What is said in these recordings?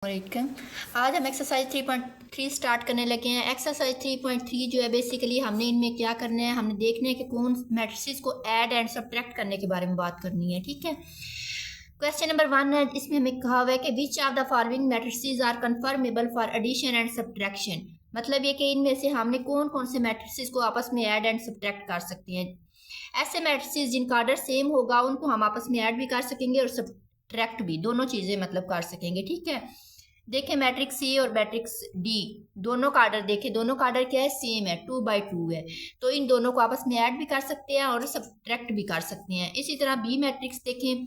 वालेकुम। आज हम एक्सरसाइज 3.3 स्टार्ट करने लगे हैं। एक्सरसाइज 3.3 जो है बेसिकली हमने इनमें क्या करना है, हमने देखना है कि कौन मैट्रिसेस को ऐड एंड सब्ट्रैक्ट करने के बारे में बात करनी है। ठीक है, क्वेश्चन नंबर 1 है, इसमें हमें कहा हुआ है कि which of the following matrices are conformable for addition and subtraction. मतलब ये कि इनमें से हमने कौन कौन से मैट्रिसेस को आपस में ऐड एंड सब्ट्रैक्ट कर सकते हैं। ऐसे मैट्रिसेस जिनका ऑर्डर सेम होगा उनको हम आपस में ऐड भी कर सकेंगे और सब्ट्रैक्ट भी, दोनों चीज़ें मतलब कर सकेंगे। ठीक है, देखें मैट्रिक्स सी और मैट्रिक्स डी, दोनों का आर्डर देखें, दोनों का आर्डर क्या है, सेम है, 2/2 है। तो इन दोनों को आपस में ऐड भी कर सकते हैं और सब्ट्रैक्ट भी कर सकते हैं। इसी तरह बी मैट्रिक्स देखें,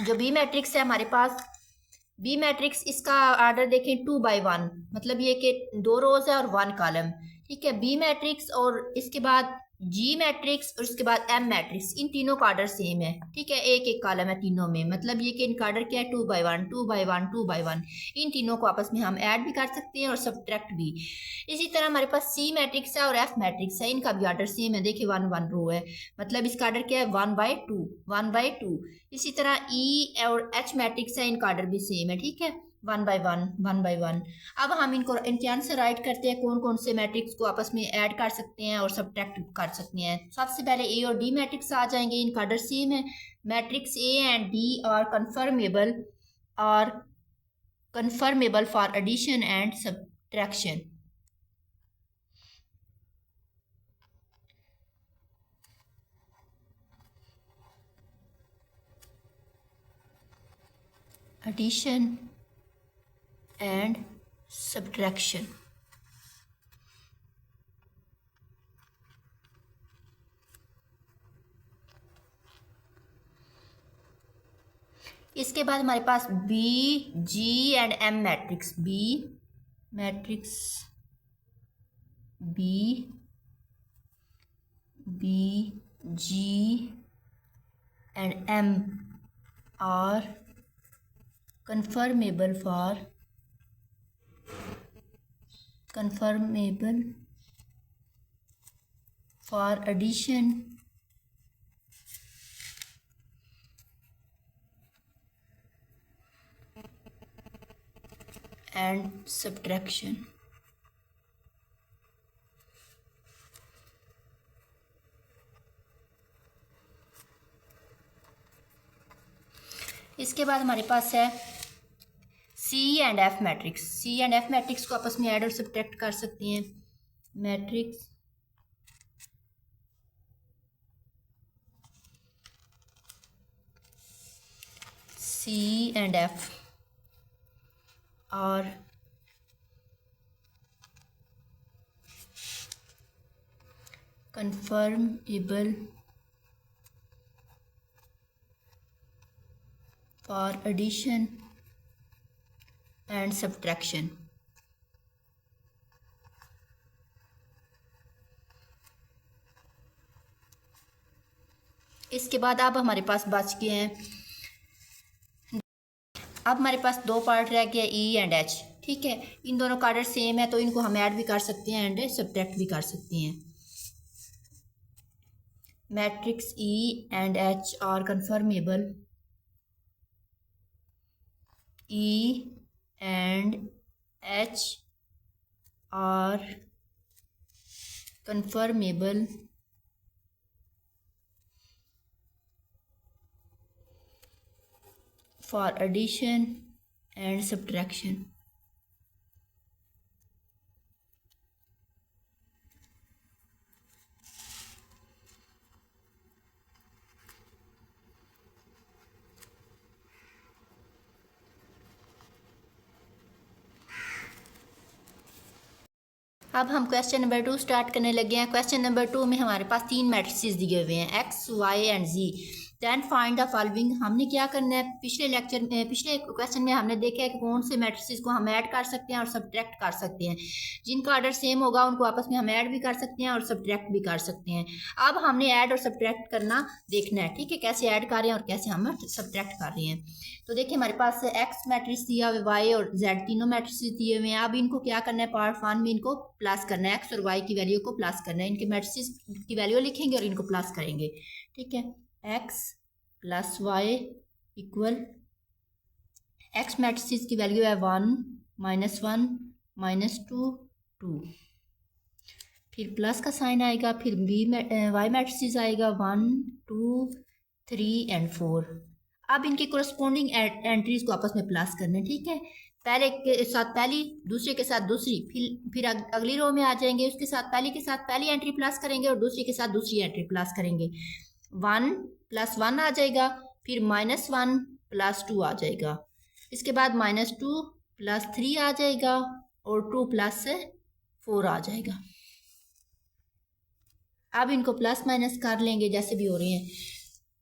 जो बी मैट्रिक्स है हमारे पास, बी मैट्रिक्स इसका आर्डर देखें 2/1, मतलब ये कि 2 रोज है और 1 कॉलम। ठीक है, बी मैट्रिक्स और इसके बाद जी मैट्रिक्स और उसके बाद एम मैट्रिक्स, इन तीनों का आर्डर सेम है। ठीक है, एक एक कॉलम है तीनों में, मतलब ये कि इनका आर्डर क्या है, 2/1 2/1 2/1। इन तीनों को आपस में हम ऐड भी कर सकते हैं और सब्ट्रैक्ट भी। इसी तरह हमारे पास सी मैट्रिक्स है और एफ मैट्रिक्स है, इनका भी आर्डर सेम है। देखिए 1 रो है, मतलब इसका आर्डर क्या है, 1/2 1/2। इसी तरह ई और एच मैट्रिक्स है, इनका आर्डर भी सेम है। ठीक है, 1/1 1/1। अब हम इनको इनके आंसर राइट करते हैं, कौन कौन से मैट्रिक्स को आपस में ऐड कर सकते हैं और सब्ट्रैक्ट कर सकते हैं। सबसे पहले ए और डी मैट्रिक्स आ जाएंगे, इनका आर्डर सेम है। Matrix A and D are conformable for addition and subtraction. Addition and subtraction. इसके बाद हमारे पास B G and M matrix, B matrix B B G and M are conformable for addition and subtraction. इसके बाद हमारे पास है C and F matrix, C and F matrix को आपस में ऐड और सब्ट्रैक्ट कर सकते हैं। Matrix C and F are conformable for addition and subtraction. इसके बाद अब हमारे पास बच गए हैं, अब हमारे पास 2 पार्ट रह गया, ई एंड एच। ठीक है, इन दोनों का आर्डर सेम है तो इनको हम ऐड भी कर सकते हैं एंड सब्ट्रैक्ट भी कर सकते हैं। Matrix E and H R conformable, E and H are confirmable for addition and subtraction. अब हम क्वेश्चन नंबर 2 स्टार्ट करने लगे हैं। क्वेश्चन नंबर 2 में हमारे पास 3 मैट्रिसेस दिए हुए हैं, X Y and Z. Then find the following. हमने क्या करना है, पिछले क्वेश्चन में हमने देखा है कि कौन से मैट्रिसेस को हम ऐड कर सकते हैं और सब्ट्रैक्ट कर सकते हैं। जिनका ऑर्डर सेम होगा उनको आपस में हम ऐड भी कर सकते हैं और सब्ट्रैक्ट भी कर सकते हैं। अब हमने ऐड और सब्ट्रैक्ट करना देखना है। ठीक है, कैसे ऐड कर रहे हैं और कैसे हम सब्ट्रैक्ट कर रहे हैं। तो देखिए हमारे पास एक्स मैट्रिक्स दिया हुआ, वाई और जेड तीनों मैट्रिक्स दिए हुए हैं। अब इनको क्या करना है, पार्ट 1 में इनको प्लस करना है, एक्स और वाई की वैल्यू को प्लस करना है। इनके मैट्रिक्स की वैल्यू लिखेंगे और इनको प्लस करेंगे। ठीक है, X plus Y equal X matrix की वैल्यू है 1 -1 -2 2, फिर प्लस का साइन आएगा, फिर वाई मैट्रिक्स आएगा 1 2 3 एंड 4। अब इनकी कोरस्पोंडिंग एंट्रीज को आपस में प्लस करना है, ठीक है। पहले के साथ पहली, दूसरे के साथ दूसरी, फिर अगली रो में आ जाएंगे, उसके साथ पहली के साथ पहली एंट्री प्लस करेंगे और दूसरी के साथ दूसरी एंट्री प्लस करेंगे। 1 + 1 आ जाएगा, फिर -1 + 2 आ जाएगा, इसके बाद -2 + 3 आ जाएगा और 2 + 4 आ जाएगा। अब इनको प्लस माइनस कर लेंगे जैसे भी हो रही हैं।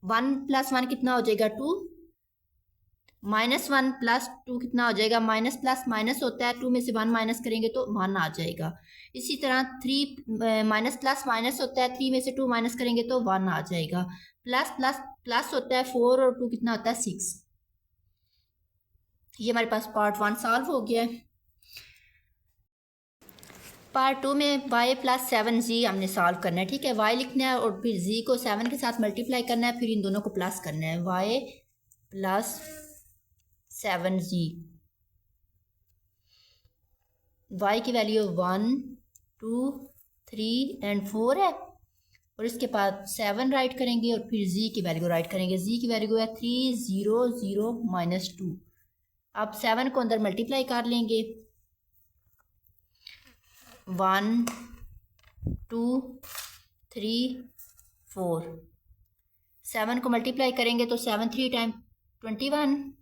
1 + 1 कितना हो जाएगा 2, -1 + 2 कितना हो जाएगा, माइनस प्लस माइनस होता है, 2 में से 1 माइनस करेंगे तो 1 आ जाएगा। इसी तरह 3 माइनस प्लस माइनस होता है, 3 में से 2 माइनस करेंगे तो 1 आ जाएगा। प्लस प्लस प्लस होता है 4 और 2 कितना होता है 6। ये हमारे पास पार्ट 1 सॉल्व हो गया है। पार्ट 2 में y + 7z हमने सॉल्व करना है, ठीक है। y लिखना है और फिर z को 7 के साथ मल्टीप्लाई करना है, फिर इन दोनों को प्लस करना है। y + 7z, y की वैल्यू 1 2 3 एंड 4 है और इसके बाद 7 राइट करेंगे और फिर z की वैल्यू राइट करेंगे। z की वैल्यू है 3 0 0 -2। अब 7 को अंदर मल्टीप्लाई कर लेंगे, 1 2 3 4। 7 को मल्टीप्लाई करेंगे तो 7 3 टाइम 21,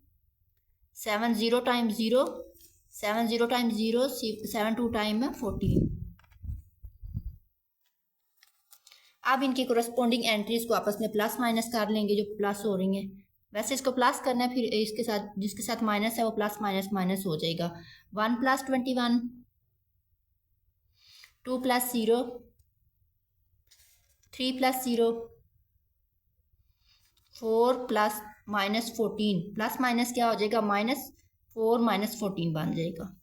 7 0 टाइम 0, 7 0 टाइम 0, 7 2 टाइम 14। अब इनकी कोरस्पोंडिंग एंट्रीज को आपस में प्लस माइनस कर लेंगे जो प्लस हो रही हैं। वैसे इसको प्लस करना है, फिर इसके साथ जिसके साथ माइनस है वो प्लस माइनस माइनस हो जाएगा। 1 + 21, 2 + 0, 3 + 0, 4 + -14, प्लस माइनस क्या हो जाएगा, -4 -14 बन जाएगा।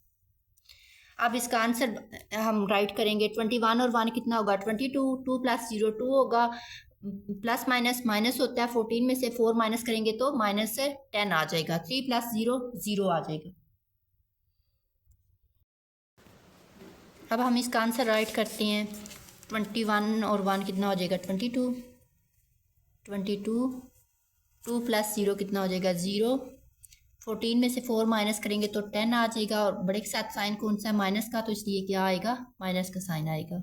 अब इसका आंसर हम राइट करेंगे। 21 और 1 कितना होगा 22, 2 + 0 2 होगा, प्लस माइनस माइनस होता है, 14 में से 4 माइनस करेंगे तो -10 आ जाएगा। 3 + 0 0 आ जाएगा। अब हम इसका आंसर राइट करते हैं। 21 और 1 कितना हो जाएगा 22, 22, 2 + 0 कितना हो जाएगा 0, 14 में से 4 माइनस करेंगे तो 10 आ जाएगा और बड़े के साथ साइन कौन सा है माइनस का, तो इसलिए क्या आएगा माइनस का साइन आएगा।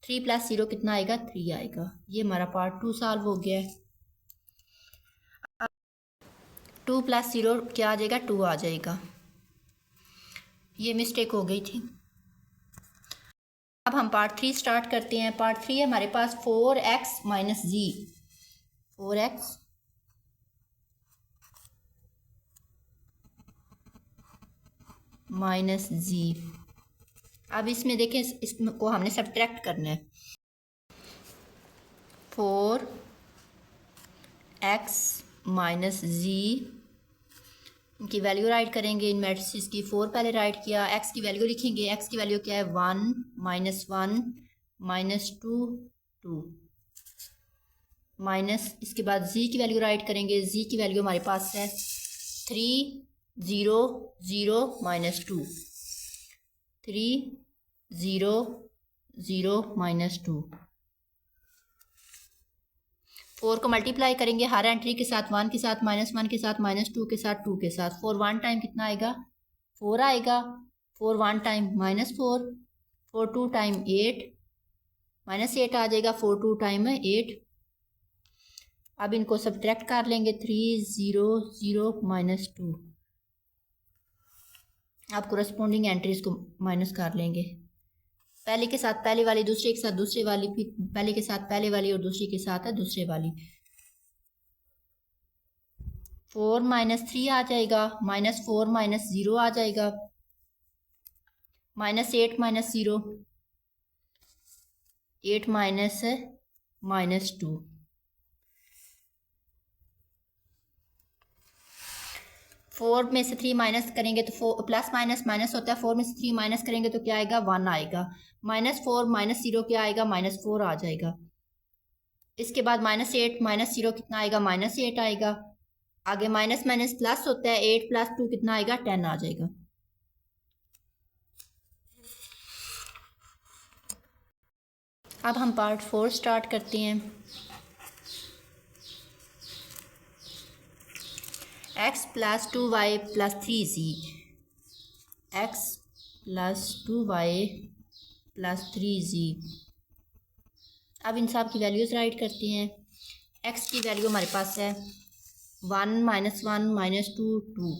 3 + 0 कितना आएगा 3 आएगा। ये हमारा पार्ट 2 सॉल्व हो गया है। 2 + 0 क्या आ जाएगा 2 आ जाएगा। ये मिस्टेक हो गई थी। अब हम पार्ट 3 स्टार्ट करते हैं। पार्ट 3 है हमारे पास 4x - z, 4x - z। अब इसमें देखें, इसको हमने सब्ट्रैक्ट करना है। 4x - z इनकी वैल्यू राइट करेंगे। इन मैट्रिसेस की 4 पहले राइट किया, x की वैल्यू लिखेंगे। x की वैल्यू क्या है 1 -1 -2 2 माइनस, इसके बाद z की वैल्यू राइट करेंगे। z की वैल्यू हमारे पास है 3 0 0 -2, 3 0 0 -2। 4 को मल्टीप्लाई करेंगे हर एंट्री के साथ, 1 के साथ, -1 के साथ, -2 के साथ, 2 के साथ। 4 1 टाइम कितना आएगा 4 आएगा, 4 1 टाइम -4, 4 2 टाइम 8 -8 आ जाएगा, 4 2 टाइम 8। अब इनको सब्ट्रैक्ट कर लेंगे 3 0 0 -2। अब कोरस्पोंडिंग एंट्रीज को माइनस कर लेंगे। पहले के साथ पहले वाली, दूसरे के साथ दूसरे वाली, फिर पहले के साथ पहले वाली और दूसरे के साथ है दूसरे वाली। 4 -3 आ जाएगा, -4 -0 आ जाएगा, -8 -0, 8 -2। 4 में से 3 माइनस करेंगे तो 4 प्लस माइनस माइनस होता है, 4 में से 3 माइनस करेंगे तो क्या आएगा 1 आएगा। -4 -0 क्या आएगा -4 आ जाएगा। इसके बाद -8 -0 कितना आएगा -8 आएगा। आगे माइनस माइनस प्लस होता है, 8 + 2 कितना आएगा, 10 आ जाएगा। अब हम पार्ट 4 स्टार्ट करते हैं। x + 2y + 3z, x + 2y + 3z। अब इन सब की वैल्यूज़ राइट करते हैं। x की वैल्यू हमारे पास है 1 - 1 - 2 2,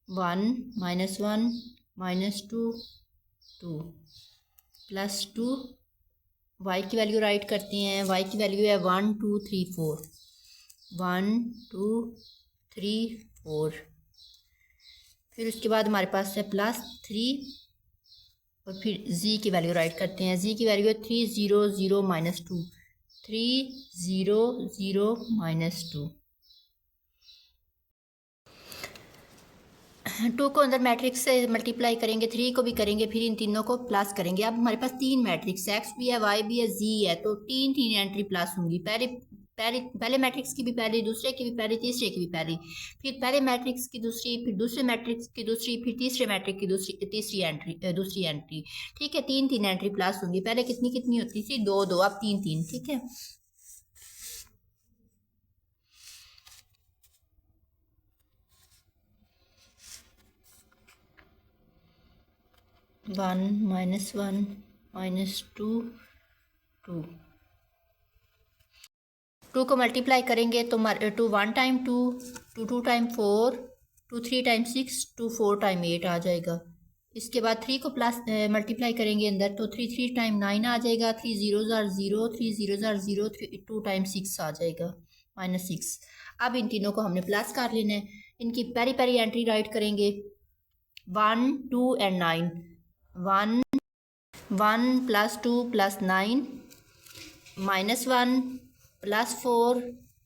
1 - 1 - 2 2 + 2। y की वैल्यू राइट करते हैं। y की वैल्यू है 1 2 3 4, 1 2 3 4। फिर उसके बाद हमारे पास है +3 और फिर z की वैल्यू राइट करते हैं। z की वैल्यू है 3 0 0 - 2, 3 0 0 - 2। 2 को अंदर मैट्रिक्स से मल्टीप्लाई करेंगे, 3 को भी करेंगे, फिर इन तीनों को प्लस करेंगे। अब हमारे पास 3 मैट्रिक्स है, एक्स भी है, वाई भी है, जी है, तो 3 एंट्री प्लस होंगी। पहले मैट्रिक्स की भी पहली, दूसरे की भी पहली, तीसरे की भी पहली, फिर पहले मैट्रिक्स की दूसरी, फिर दूसरे मैट्रिक्स की दूसरी, फिर तीसरे मैट्रिक्स की दूसरी एंट्री। ठीक है, 3 एंट्री प्लस होंगी। पहले कितनी कितनी होती थी, 2 2, अब 3 ठीक है। 1 - 1 - 2 2। 2 को मल्टीप्लाई करेंगे तो 2 1 टाइम 2, 2 2 टाइम 4, 2 3 टाइम 6, 2 4 टाइम 8 आ जाएगा। इसके बाद 3 को प्लस मल्टीप्लाई करेंगे अंदर तो 3 3 टाइम 9 आ जाएगा, 3 0 0, 3 0 0, 2 टाइम 6 आ जाएगा, -6। अब इन तीनों को हमने प्लस कर लेना है। इनकी पहली पहली एंट्री राइट करेंगे 1 2 एंड 9, 1 1 + 2 + 9 -1 +4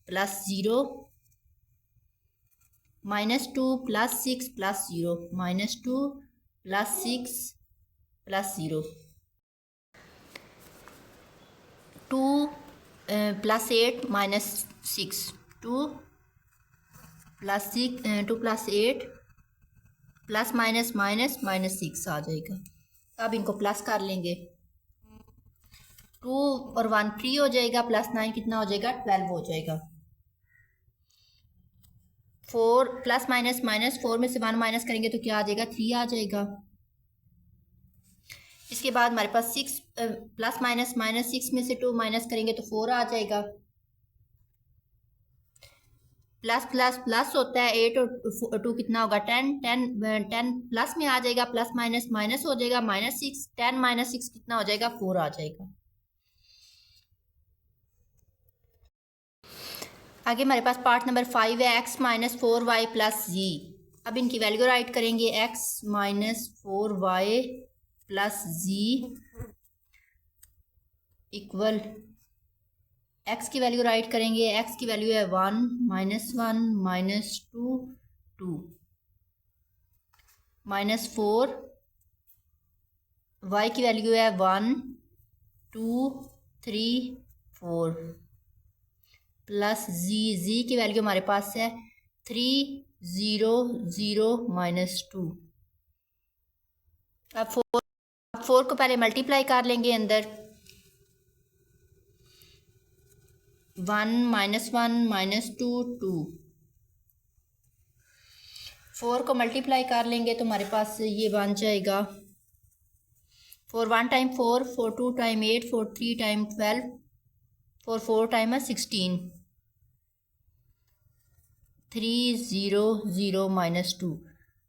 +0 -2 +6 +0 -2 +6 +0 2 +8 -6 2 +6 2 +8 प्लस माइनस माइनस -6 आ जाएगा। अब इनको प्लस कर लेंगे, 2 और 1 3 हो जाएगा, +9 कितना हो जाएगा, 12 हो जाएगा। 4 +- 4 में से 1 माइनस करेंगे तो क्या आ जाएगा, 3 आ जाएगा। इसके बाद हमारे पास 6 +- 6 में से 2 माइनस करेंगे तो 4 आ जाएगा। प्लस प्लस प्लस होता है, 8 और 2 कितना होगा, 10 10 10 प्लस में आ जाएगा, प्लस माइनस माइनस हो जाएगा, -6 10 -6 कितना हो जाएगा, 4 आ जाएगा। आगे हमारे पास पार्ट नंबर 5 है, x - 4y + z। अब इनकी वैल्यू राइट करेंगे, x - 4y + z equal, x की वैल्यू राइट करेंगे, x की वैल्यू है 1 - 1 - 2 2 -4, y की वैल्यू है 1 2 3 4 प्लस z की वैल्यू हमारे पास है 3 0 0 -2। अब 4 को पहले मल्टीप्लाई कर लेंगे अंदर, 1 - 1 - 2 2। 4 को मल्टीप्लाई कर लेंगे तो हमारे पास ये बन जाएगा 4 1 टाइम 4, 4 2 टाइम 8, 4 3 टाइम 12, 4 4 टाइम 16, 3 0 0 -2।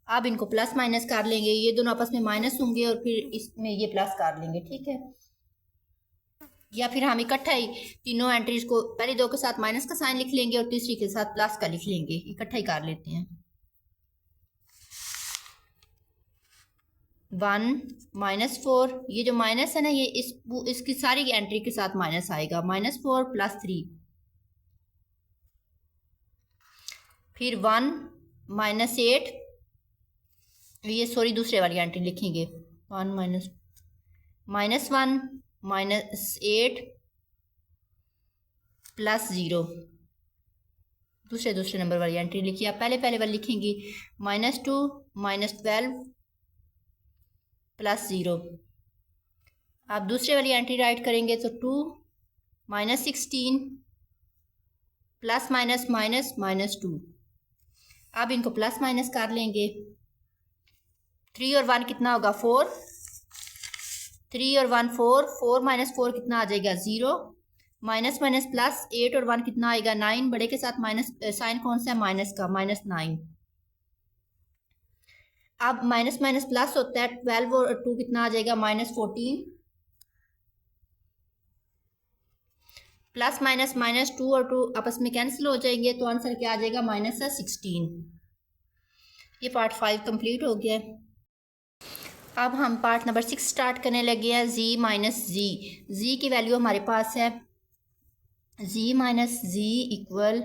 अब इनको प्लस माइनस कर लेंगे, ये दोनों आपस में माइनस होंगे और फिर इसमें ये प्लस कर लेंगे, ठीक है। या फिर हम इकट्ठा ही तीनों एंट्रीज को पहले 2 के साथ माइनस का साइन लिख लेंगे और तीसरी के साथ प्लस का लिख लेंगे, इकट्ठा ही कर लेते हैं। 1 -4, ये जो माइनस है ना, ये इसकी सारी एंट्री के साथ माइनस आएगा, -4 + 3। फिर 1 -8, ये सॉरी दूसरे वाली एंट्री लिखेंगे, 1 -1 -8 + 0 दूसरे नंबर वाली एंट्री लिखिए। आप पहले वाली लिखेंगी -2 -12 +0। आप दूसरे वाली एंट्री राइट करेंगे तो 2 -16 प्लस माइनस माइनस -2। अब इनको प्लस माइनस कर लेंगे। 3 और 1 कितना होगा 4। 3 और 1 4। 4 - 4 कितना आ जाएगा 0। माइनस माइनस प्लस 8 और 1 कितना आएगा 9। बड़े के साथ माइनस साइन कौन सा है माइनस का, -9। अब माइनस माइनस प्लस होता है। 12 और 2 कितना आ जाएगा -14। प्लस -2 और 2 आपस में कैंसिल हो जाएंगे तो आंसर क्या आ जाएगा -16। ये पार्ट 5 कंप्लीट हो गया। अब हम पार्ट नंबर 6 स्टार्ट करने लगे हैं। z - z। z की वैल्यू हमारे पास है z - z इक्वल,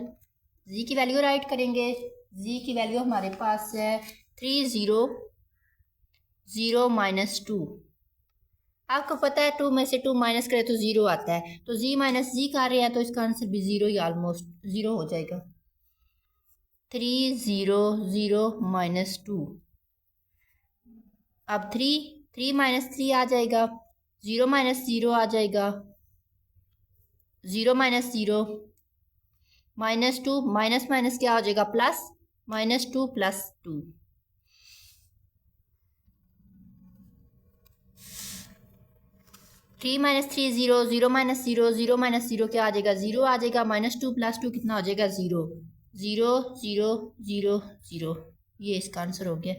z की वैल्यू राइट करेंगे। z की वैल्यू हमारे पास है 3 0 0 -2। आपको पता है 2 में से 2 माइनस करें तो 0 आता है, तो z - z कर रहे हैं तो इसका आंसर भी 0 ही ऑलमोस्ट 0 हो जाएगा। 3 0 0 -2। अब 3 - 3 आ जाएगा, 0 - 0 आ जाएगा, 0 - 0 -2 माइनस माइनस क्या हो जाएगा प्लस, -2 + 2। थ्री - 3 0 0 - 0 0 - 0 क्या आ जाएगा 0 आ जाएगा। -2 + 2 कितना हो जाएगा 0 0 0 0 0। ये इसका आंसर हो गया।